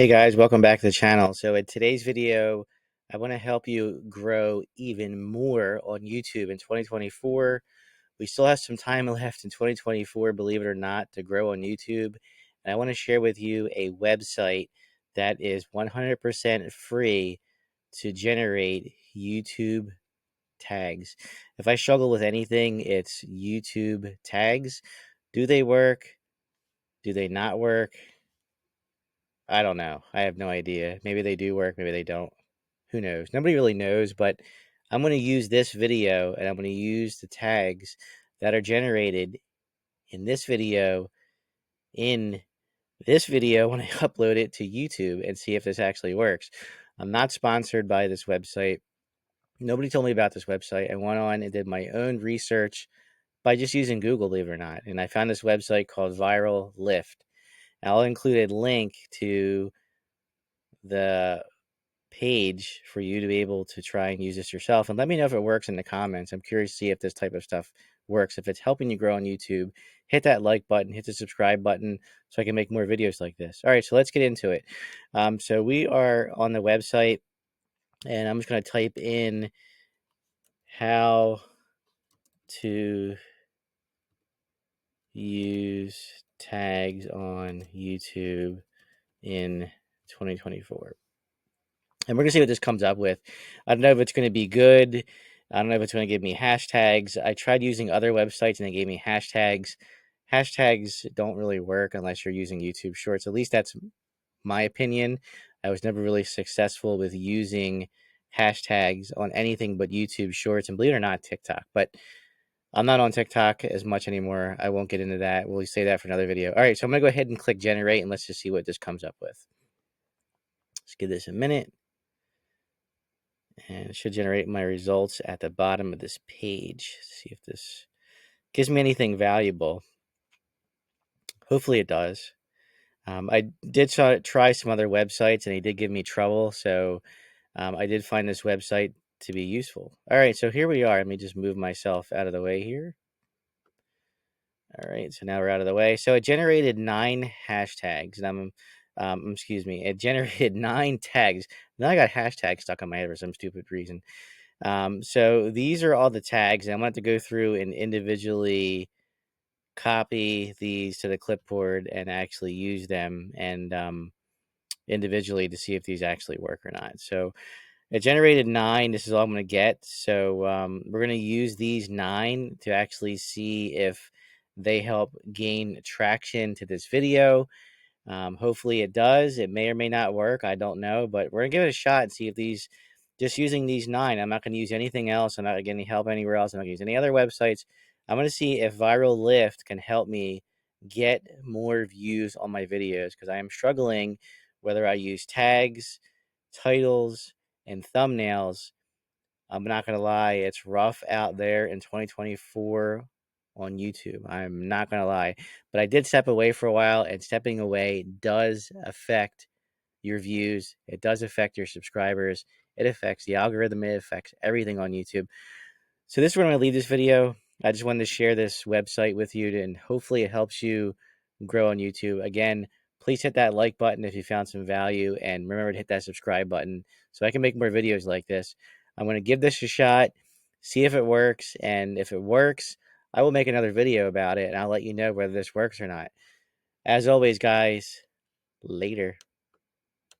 Hey guys, welcome back to the channel. So in today's video, I want to help you grow even more on YouTube in 2024. We still have some time left in 2024, believe it or not, to grow on YouTube. And I want to share with you a website that is 100% free to generate YouTube tags. If I struggle with anything, it's YouTube tags. Do they work? Do they not work? I don't know. I have no idea. Maybe they do work, maybe they don't. Who knows? Nobody really knows, but I'm going to use this video and I'm going to use the tags that are generated in this video in this video when I upload it to YouTube and see if this actually works. I'm not sponsored by this website. Nobody told me about this website. I went on and did my own research by just using Google, believe it or not. And I found this website called Viral Lift. I'll include a link to the page for you to be able to try and use this yourself, and let me know if it works in the comments. I'm curious to see if this type of stuff works. If it's helping you grow on YouTube, hit that like button, hit the subscribe button so I can make more videos like this. All right, so let's get into it. So we are on the website, and I'm just going to type in how to use tags on YouTube in 2024. And we're going to see what this comes up with. I don't know if it's going to be good. I don't know if it's going to give me hashtags. I tried using other websites and they gave me hashtags. Hashtags don't really work unless you're using YouTube Shorts. At least that's my opinion. I was never really successful with using hashtags on anything but YouTube Shorts, and believe it or not, TikTok. But I'm not on TikTok as much anymore. I won't get into that. We'll say that for another video. All right, so I'm going to go ahead and click generate, and let's just see what this comes up with. Let's give this a minute. And it should generate my results at the bottom of this page. See if this gives me anything valuable. Hopefully it does. I did try some other websites and they did give me trouble. So I did find this website to be useful. All right, so here we are. Let me just move myself out of the way here. All right, so now we're out of the way. So it generated 9 hashtags. And excuse me, it generated 9 tags. Now I got hashtags stuck on my head for some stupid reason. So these are all the tags. I'm going to go through and individually copy these to the clipboard and actually use them and individually to see if these actually work or not. So it generated 9. This is all I'm going to get. So we're going to use these 9 to actually see if they help gain traction to this video. Hopefully it does. It may or may not work. I don't know, but we're gonna give it a shot and see if these, just using these 9, I'm not gonna use anything else. I'm not getting help anywhere else. I'm not gonna use any other websites. I'm gonna see if Viral Lift can help me get more views on my videos because I am struggling whether I use tags, titles, and thumbnails. I'm not gonna lie, it's rough out there in 2024 on YouTube. I'm not gonna lie, but I did step away for a while, and stepping away does affect your views. It does affect your subscribers. It affects the algorithm. It affects everything on YouTube. So this is where I'm gonna leave this video. I just wanted to share this website with you, and hopefully it helps you grow on YouTube. Again, please hit that like button if you found some value, and remember to hit that subscribe button so I can make more videos like this. I'm going to give this a shot, see if it works, and if it works, I will make another video about it, and I'll let you know whether this works or not. As always, guys, later.